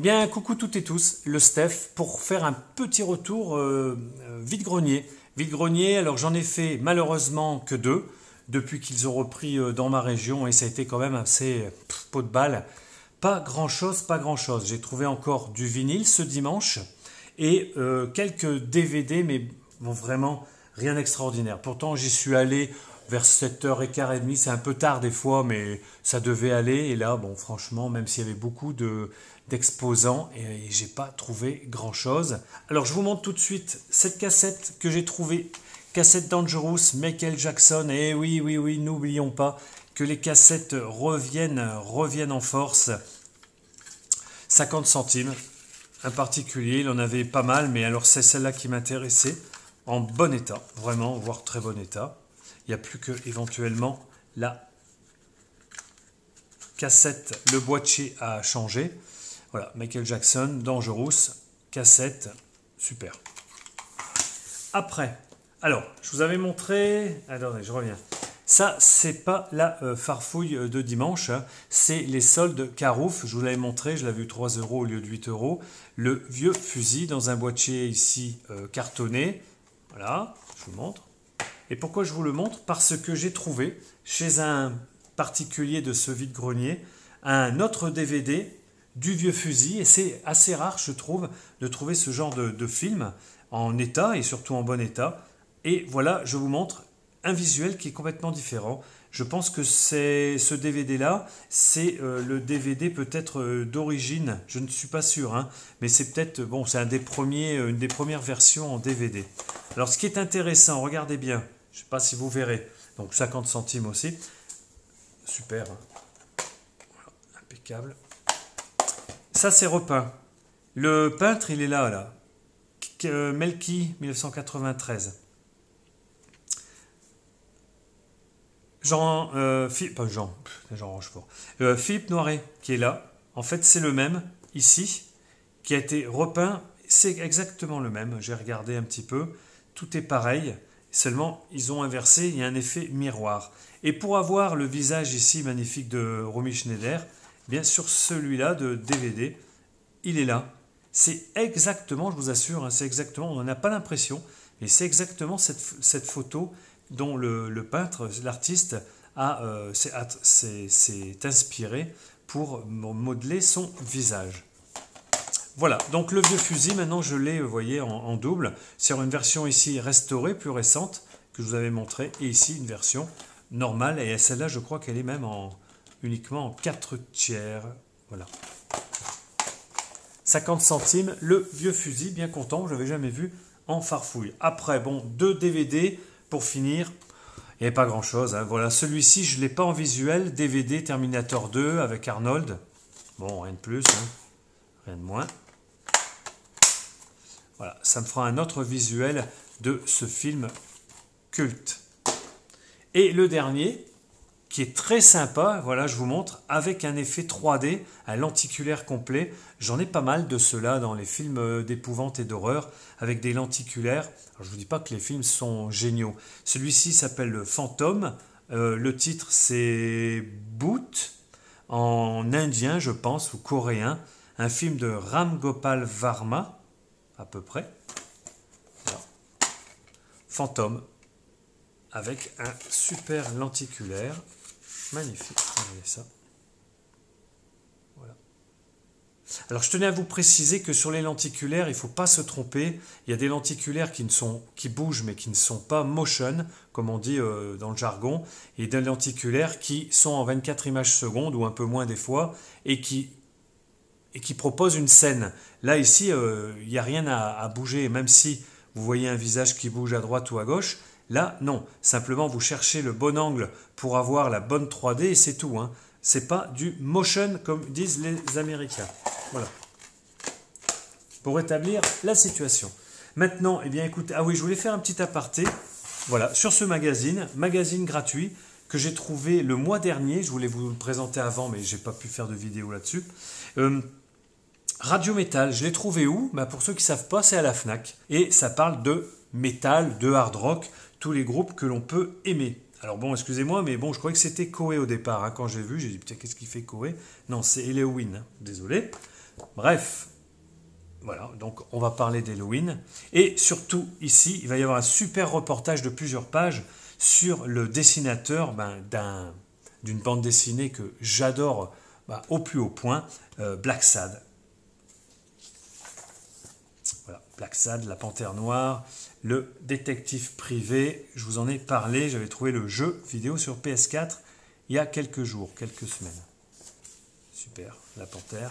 bien, coucou toutes et tous, le Steph, pour faire un petit retour vide-grenier. Vide-grenier, alors j'en ai fait malheureusement que deux, depuis qu'ils ont repris dans ma région, et ça a été quand même assez pot de balle. Pas grand-chose, pas grand-chose. J'ai trouvé encore du vinyle ce dimanche, et quelques DVD, mais bon, vraiment rien d'extraordinaire. Pourtant, j'y suis allé vers 7h15, c'est un peu tard des fois, mais ça devait aller. Et là, bon, franchement, même s'il y avait beaucoup d'exposants, et j'ai pas trouvé grand-chose. Alors, je vous montre tout de suite cette cassette que j'ai trouvée. Cassette Dangerous, Michael Jackson. Et oui, oui, oui, n'oublions pas que les cassettes reviennent en force. 50 centimes. Un particulier, il en avait pas mal, mais alors c'est celle-là qui m'intéressait. En bon état, vraiment, voire très bon état. Il n'y a plus que éventuellement la cassette, le boîtier à changer. Voilà, Michael Jackson, Dangerous, cassette, super. Après, alors, je vous avais montré, attendez, je reviens. Ça, c'est pas la farfouille de dimanche, hein. C'est les soldes Carouf. Je vous l'avais montré, je l'avais eu 3 € au lieu de 8 €. Le vieux fusil dans un boîtier ici cartonné. Voilà, je vous montre. Et pourquoi je vous le montre? Parce que j'ai trouvé chez un particulier de ce vide-grenier un autre DVD du vieux fusil. Et c'est assez rare, je trouve, de trouver ce genre de film en état et surtout en bon état. Et voilà, je vous montre un visuel qui est complètement différent. Je pense que ce DVD-là, c'est le DVD peut-être d'origine, je ne suis pas sûr, hein, mais c'est peut-être, bon, c'est une des premières versions en DVD. Alors, ce qui est intéressant, regardez bien, je ne sais pas si vous verrez, donc 50 centimes aussi, super, hein. Voilà, impeccable. Ça, c'est repeint. Le peintre, il est là. Melki, 1993. Philippe Noiret qui est là. En fait, c'est le même ici qui a été repeint. C'est exactement le même. J'ai regardé un petit peu. Tout est pareil. Seulement, ils ont inversé. Il y a un effet miroir. Et pour avoir le visage ici magnifique de Romy Schneider, bien sur celui-là de DVD, il est là. C'est exactement, je vous assure, hein, c'est exactement. On n'en a pas l'impression, mais c'est exactement cette photo dont le peintre, l'artiste, s'est inspiré pour modeler son visage. Voilà, donc le vieux fusil, maintenant je l'ai, vous voyez, en double. C'est une version ici restaurée, plus récente, que je vous avais montré, et ici une version normale, et celle-là, je crois qu'elle est même uniquement en 4/3. Voilà. 50 centimes, le vieux fusil, bien content, je n'avais jamais vu en farfouille. Après, bon, 2 DVD. Pour finir, il n'y avait pas grand-chose, hein. Voilà, celui-ci, je ne l'ai pas en visuel. DVD Terminator 2 avec Arnold. Bon, rien de plus, hein. Rien de moins. Voilà, ça me fera un autre visuel de ce film culte. Et le dernier, qui est très sympa, voilà, je vous montre, avec un effet 3D, un lenticulaire complet. J'en ai pas mal de ceux-là dans les films d'épouvante et d'horreur, avec des lenticulaires. Alors, je ne vous dis pas que les films sont géniaux. Celui-ci s'appelle Phantom. Le titre, c'est Boot, en indien, je pense, ou coréen. Un film de Ram Gopal Varma, à peu près. Voilà. Phantom, avec un super lenticulaire. Magnifique, regardez ça. Voilà. Alors je tenais à vous préciser que sur les lenticulaires, il ne faut pas se tromper. Il y a des lenticulaires qui bougent mais qui ne sont pas motion, comme on dit dans le jargon, et des lenticulaires qui sont en 24 images secondes ou un peu moins des fois, et qui proposent une scène. Là ici, il n'y a rien à bouger, même si vous voyez un visage qui bouge à droite ou à gauche. Là, non. Simplement, vous cherchez le bon angle pour avoir la bonne 3D et c'est tout, hein. C'est pas du motion comme disent les Américains. Voilà. Pour rétablir la situation. Maintenant, eh bien, écoutez, ah oui, je voulais faire un petit aparté. Voilà, sur ce magazine gratuit que j'ai trouvé le mois dernier. Je voulais vous le présenter avant, mais j'ai pas pu faire de vidéo là-dessus. Radio Métal, je l'ai trouvé où? Bah, pour ceux qui ne savent pas, c'est à la Fnac. Et ça parle de métal, de hard rock, tous les groupes que l'on peut aimer. Alors bon, excusez-moi, mais bon, je croyais que c'était Coé au départ, hein. Quand j'ai vu, j'ai dit, putain, qu'est-ce qu'il fait Coé? Non, c'est Helloween, hein. Désolé. Bref, voilà, donc on va parler d'Halloween. Et surtout, ici, il va y avoir un super reportage de plusieurs pages sur le dessinateur d'une bande dessinée que j'adore au plus haut point, Black Sad. Voilà, Black Sad, la panthère noire, le détective privé. Je vous en ai parlé, j'avais trouvé le jeu vidéo sur PS4 il y a quelques jours, quelques semaines. Super, la panthère.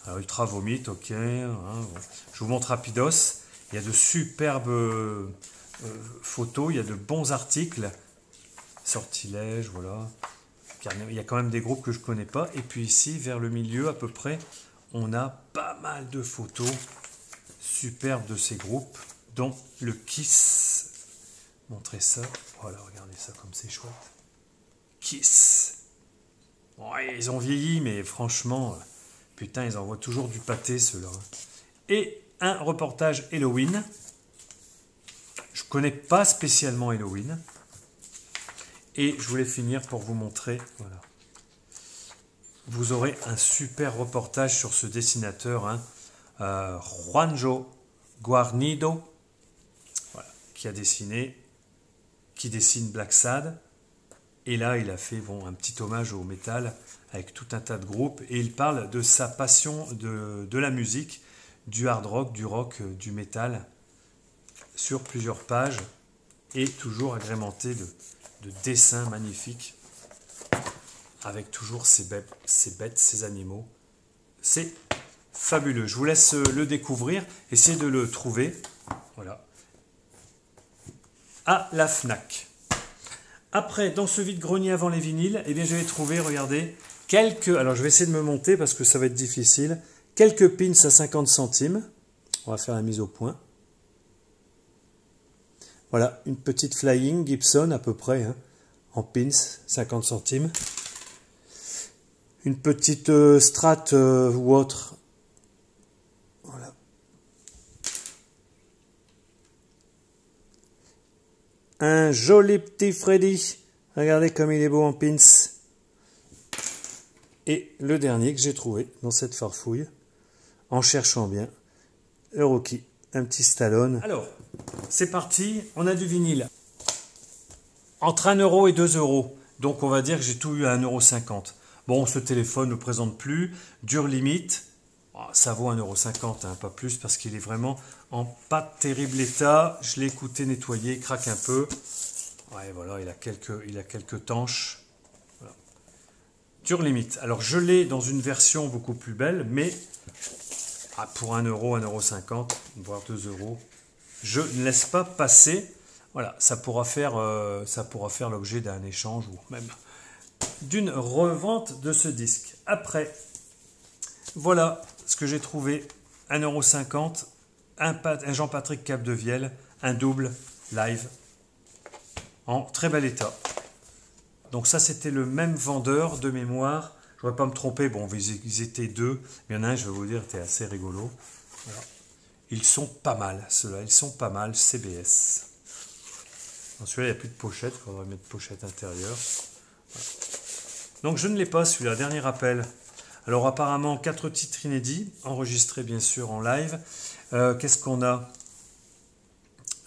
Alors, Ultra Vomit, ok. Hein, bon. Je vous montre rapidos. Il y a de superbes photos, il y a de bons articles. Sortilège, voilà. Il y a quand même des groupes que je ne connais pas. Et puis ici, vers le milieu à peu près, on a pas mal de photos superbes de ces groupes, dont le Kiss. Montrez ça. Voilà, regardez ça comme c'est chouette. Kiss. Ouais, ils ont vieilli, mais franchement, putain, ils envoient toujours du pâté, ceux-là. Et un reportage Halloween. Je ne connais pas spécialement Halloween. Et je voulais finir pour vous montrer, voilà. Vous aurez un super reportage sur ce dessinateur, hein, Juanjo Guarnido, voilà, qui dessine Black Sad. Et là, il a fait un petit hommage au métal avec tout un tas de groupes. Et il parle de sa passion de la musique, du hard rock, du métal, sur plusieurs pages. Et toujours agrémenté de dessins magnifiques, avec toujours ces bêtes, ces animaux. C'est fabuleux. Je vous laisse le découvrir. Essayez de le trouver. Voilà. À la Fnac. Après, dans ce vide-grenier avant les vinyles, eh bien, j'avais trouvé, regardez, alors je vais essayer de me monter parce que ça va être difficile. Quelques pins à 50 centimes. On va faire la mise au point. Voilà, une petite Flying Gibson à peu près, hein, en pins, 50 centimes. Une petite Strat ou autre. Voilà. Un joli petit Freddy. Regardez comme il est beau en pins. Et le dernier que j'ai trouvé dans cette farfouille, en cherchant bien, le Rocky. Un petit Stallone. Alors, c'est parti. On a du vinyle. Entre 1 euro et 2 euros. Donc, on va dire que j'ai tout eu à 1,50 €. Bon, ce téléphone ne présente plus. Dure limite. Ça vaut 1,50 €, hein, pas plus, parce qu'il est vraiment en pas terrible état. Je l'ai écouté nettoyer, il craque un peu. Ouais, voilà, il a quelques tanches. Voilà. Dure limite. Alors, je l'ai dans une version beaucoup plus belle, mais pour 1 euro, 1,50 €, voire 2 €, je ne laisse pas passer. Voilà, ça pourra faire l'objet d'un échange ou même d'une revente de ce disque. Après, voilà ce que j'ai trouvé. 1,50 €, un Jean-Patrick Capdevielle, un double live en très bel état. Donc ça, c'était le même vendeur de mémoire. Je ne vais pas me tromper, bon, ils étaient deux. Il y en a un, je vais vous dire, était assez rigolo. Voilà. Ils sont pas mal, ceux-là, ils sont pas mal, CBS. Dans celui-là, il n'y a plus de pochette, il faudrait mettre pochette intérieure. Voilà. Donc je ne l'ai pas, celui-là, dernier rappel. Alors apparemment, 4 titres inédits, enregistrés bien sûr en live. Qu'est-ce qu'on a?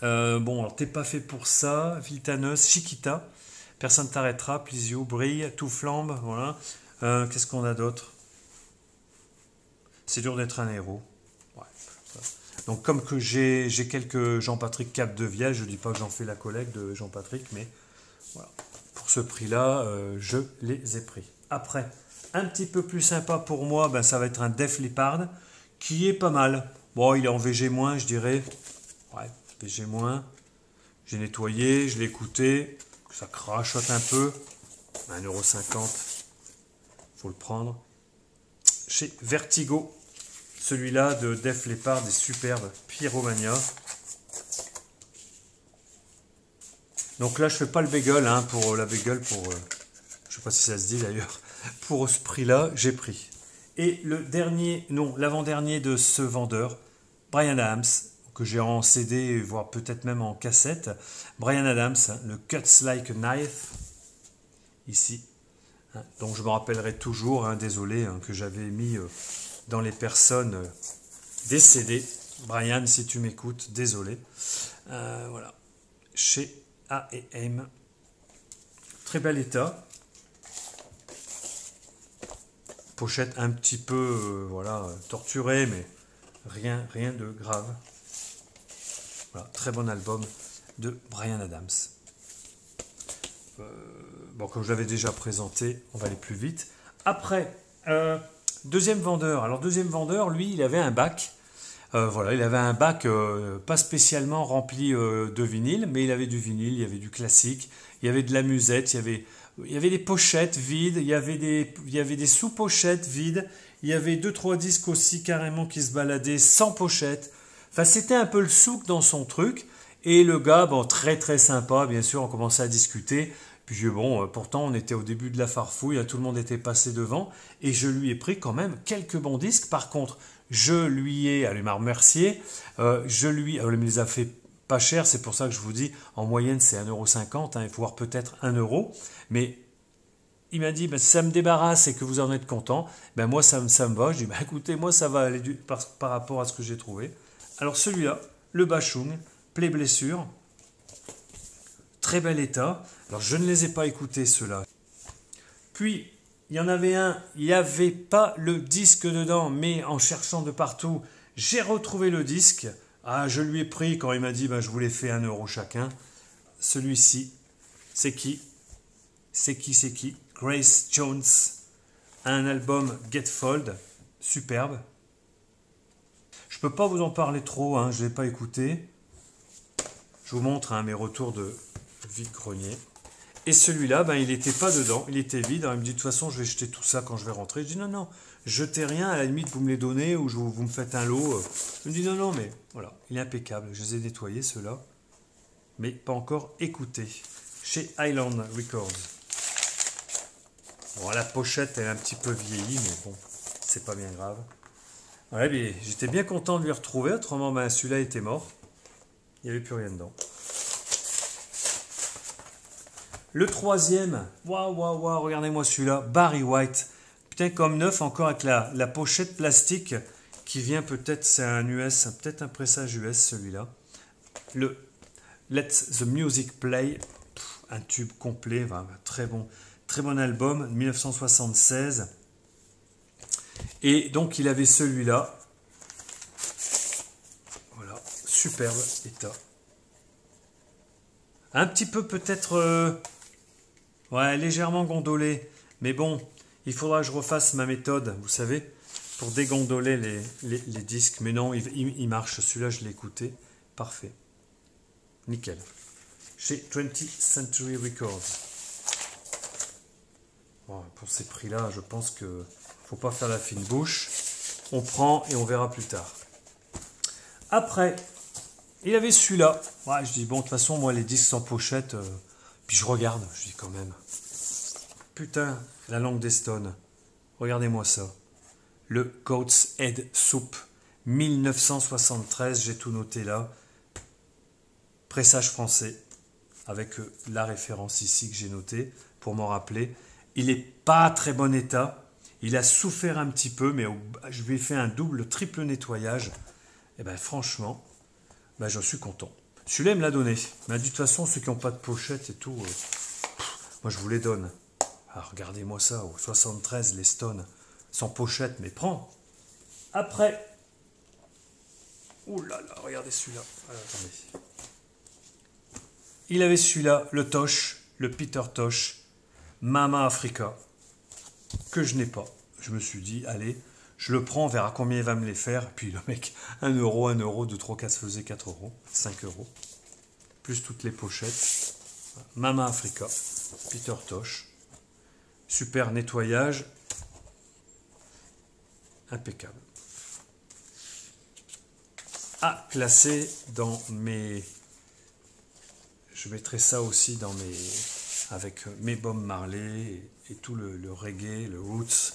Bon, alors t'es pas fait pour ça, Viltaneuse, Chiquita, Personne t'arrêtera, Plisio, Brille, Tout flambe, voilà. Qu'est-ce qu'on a d'autre? C'est dur d'être un héros. Ouais. Donc comme que j'ai quelques Jean-Patrick Capdevielle, je ne dis pas que j'en fais la collecte de Jean-Patrick, mais voilà. Pour ce prix-là, je les ai pris. Après, un petit peu plus sympa pour moi, ben, ça va être un Def Leppard, qui est pas mal. Bon, il est en VG-, je dirais. Ouais, VG-. J'ai nettoyé, je l'ai écouté, ça crachote un peu. 1,50 €. Faut le prendre. Chez Vertigo, celui-là de Def Leppard est superbe, Pyromania. Donc là, je fais pas le bagel, hein, pour la bagel, je sais pas si ça se dit d'ailleurs, pour ce prix-là, j'ai pris. Et le dernier, non, l'avant-dernier de ce vendeur, Bryan Adams, que j'ai en CD, voire peut-être même en cassette. Bryan Adams, le Cuts Like a Knife, ici. Hein, donc je me rappellerai toujours, hein, désolé, hein, que j'avais mis dans les personnes décédées. Brian, si tu m'écoutes, désolé. Voilà. Chez A&M. Très bel état. Pochette un petit peu voilà, torturée, mais rien de grave. Voilà, très bon album de Bryan Adams. Bon, comme je l'avais déjà présenté, on va aller plus vite. Après, deuxième vendeur. Alors, deuxième vendeur, lui, il avait un bac. Voilà, il avait un bac pas spécialement rempli de vinyle, mais il avait du vinyle, il y avait du classique, il y avait de la musette, il y avait des pochettes vides, il y avait des sous-pochettes vides, il y avait 2-3 disques aussi carrément qui se baladaient sans pochette. Enfin, c'était un peu le souk dans son truc. Et le gars, bon, très très sympa, bien sûr, on commençait à discuter. Puis bon, pourtant on était au début de la farfouille, tout le monde était passé devant. Et je lui ai pris quand même quelques bons disques. Par contre, je lui ai, elle m'a remercié, il me les a fait pas cher, c'est pour ça que je vous dis, en moyenne c'est 1,50 €, hein, voire peut-être 1 €. Mais il m'a dit, ben, si ça me débarrasse et que vous en êtes content, ben moi ça me va. Je dis, ben, écoutez, moi ça va aller par rapport à ce que j'ai trouvé. Alors celui-là, le Bachung, Play Blessure, très bel état. Alors je ne les ai pas écoutés ceux-là. Puis il y en avait un, il n'y avait pas le disque dedans, mais en cherchant de partout, j'ai retrouvé le disque. Ah, je lui ai pris quand il m'a dit, ben, je vous les fais 1 € chacun. Celui-ci, c'est qui? Grace Jones, un album Getfold, superbe. Je ne peux pas vous en parler trop, hein, je ne l'ai pas écouté. Je vous montre, hein, mes retours de vide-grenier. Et celui-là, ben, il n'était pas dedans, il était vide. Alors, il me dit, de toute façon, je vais jeter tout ça quand je vais rentrer. Je dis, non, jetez rien, à la limite, vous me les donnez ou vous me faites un lot. Il me dit, non, mais voilà, il est impeccable. Je les ai nettoyés, ceux-là, mais pas encore écoutés. Chez Island Records. Bon, la pochette, elle est un petit peu vieillie, mais bon, c'est pas bien grave. Ouais, mais j'étais bien content de lui retrouver, autrement, ben, celui-là était mort. Il n'y avait plus rien dedans. Le troisième, waouh, regardez-moi celui-là, Barry White. Putain, comme neuf, encore avec la pochette plastique qui vient peut-être, c'est un US, peut-être un pressage US celui-là. Le Let the Music Play, un tube complet, très bon album, 1976. Et donc il avait celui-là. Voilà, superbe état. Un petit peu peut-être... ouais, légèrement gondolé. Mais bon, il faudra que je refasse ma méthode, vous savez, pour dégondoler les disques. Mais non, il marche. Celui-là, je l'ai écouté. Parfait. Nickel. Chez 20th Century Records. Bon, pour ces prix-là, je pense qu'il ne faut pas faire la fine bouche. On prend et on verra plus tard. Après, il avait celui-là. Ouais, je dis, bon, de toute façon, moi, les disques sans pochette... Puis je regarde, je dis quand même. Putain, la langue des Stones. Regardez-moi ça. Le Goat's Head Soup, 1973, j'ai tout noté là. Pressage français, avec la référence ici que j'ai notée, pour m'en rappeler. Il n'est pas très bon état. Il a souffert un petit peu, mais je lui ai fait un double, triple nettoyage. Et bien franchement, ben, j'en suis content. Celui-là, il me l'a donné. Il m'a dit, de toute façon, ceux qui n'ont pas de pochette et tout, moi, je vous les donne. Alors, regardez-moi ça, au 73, les Stones, sans pochette, mais prends. Après, ouh là là, regardez celui-là. Attendez. Il avait celui-là, le Tosh, le Peter Tosh, Mama Africa, que je n'ai pas. Je me suis dit, allez, je le prends, on verra combien il va me les faire. Puis le mec, 1 €, 1 €, 2, 3, 4 faisait 4 €, 5 €. Plus toutes les pochettes. Mama Africa, Peter Tosh. Super nettoyage. Impeccable. À classer dans mes... Je mettrai ça aussi dans mes... avec mes Bob Marley et tout le reggae, le roots.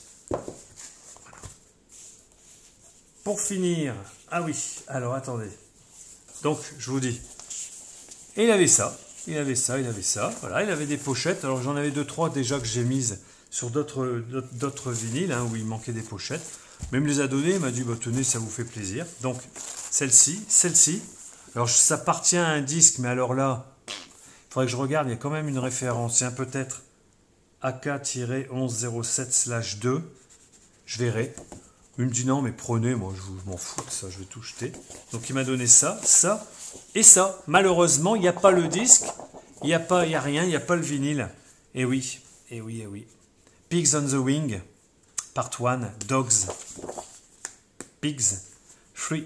Pour finir, ah oui, alors attendez. Donc, je vous dis, il avait ça, voilà, il avait des pochettes. Alors, j'en avais 2-3 déjà que j'ai mises sur d'autres vinyles hein, où il manquait des pochettes. Mais il me les a donnés, il m'a dit bah, tenez, ça vous fait plaisir. Donc celle-ci. Alors ça appartient à un disque, mais alors là, il faudrait que je regarde, il y a quand même une référence. C'est peut-être AK-1107/2. Je verrai. Il me dit non, mais prenez, moi je m'en fous de ça, je vais tout jeter. Donc il m'a donné ça, ça et ça. Malheureusement, il n'y a pas le disque, il n'y a rien, il n'y a pas le vinyle. Et oui. Pigs on the Wing, Part 1, Dogs. Pigs, 3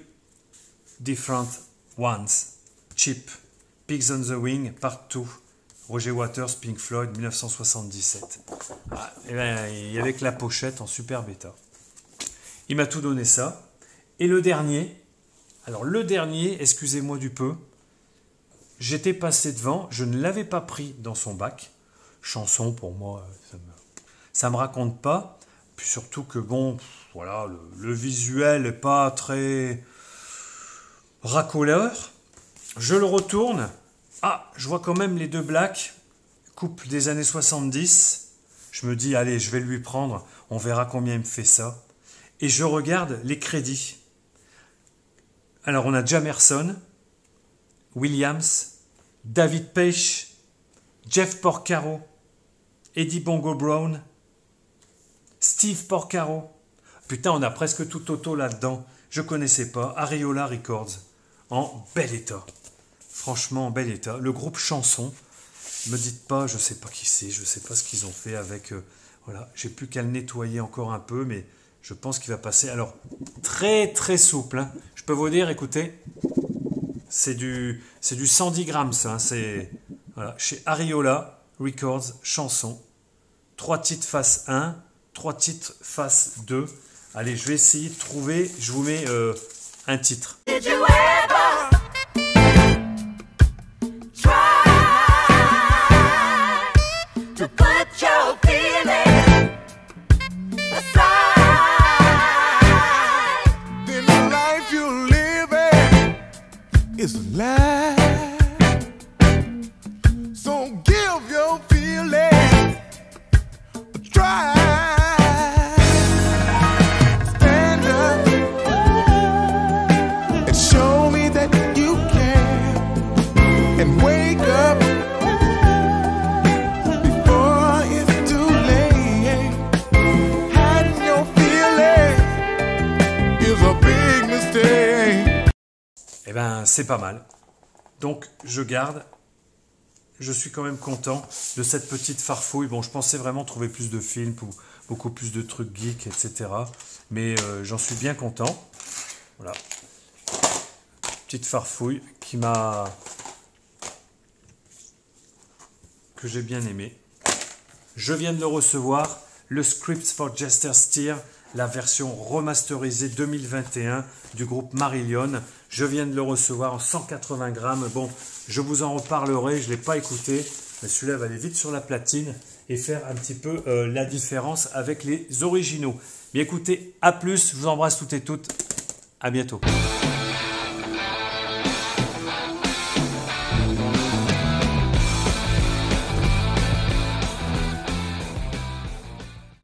different ones. Cheap. Pigs on the Wing, Part 2. Roger Waters, Pink Floyd, 1977. Ah, et ben, il y avait que la pochette en super bêta. Il m'a tout donné ça. Et le dernier, excusez-moi du peu, j'étais passé devant, je ne l'avais pas pris dans son bac. Chanson, pour moi, ça me raconte pas. Puis surtout que, bon, voilà, le visuel n'est pas très racoleur. Je le retourne. Ah, je vois quand même les deux blacks, couple des années 70. Je me dis, allez, je vais lui prendre, on verra combien il me fait ça. Et je regarde les crédits. Alors, on a Jamerson, Williams, David Paich, Jeff Porcaro, Eddie Bongo Brown, Steve Porcaro. Putain, on a presque tout auto là-dedans. Je connaissais pas. Ariola Records. En bel état. Franchement, en bel état. Le groupe Chanson. Me dites pas, je sais pas qui c'est. Je sais pas ce qu'ils ont fait avec... voilà, j'ai plus qu'à le nettoyer encore un peu, mais je pense qu'il va passer. Alors, très très souple. Hein. Je peux vous dire, écoutez, c'est du 110 grammes ça. Hein. C'est voilà, chez Ariola Records, Chanson. 3 titres face 1, 3 titres face 2. Allez, je vais essayer de trouver. Je vous mets un titre. Did you ever try to put your feelings aside? Then the life you're living is a lie. So give your feelings a try. Stand up and show me that you care. And wake up before it's too late. Hiding your feelings is a big mistake. Eh ben, c'est pas mal. Donc, je garde. Je suis quand même content de cette petite farfouille. Bon, je pensais vraiment trouver plus de films, ou beaucoup plus de trucs geeks, etc. Mais j'en suis bien content. Voilà. Petite farfouille que j'ai bien aimé. Je viens de le recevoir, le Scripts for Jester Steer, la version remasterisée 2021 du groupe Marillion. Je viens de le recevoir en 180 grammes. Bon, je vous en reparlerai, je ne l'ai pas écouté, mais celui-là va aller vite sur la platine et faire un petit peu la différence avec les originaux. Mais écoutez, à plus, je vous embrasse toutes et toutes, à bientôt.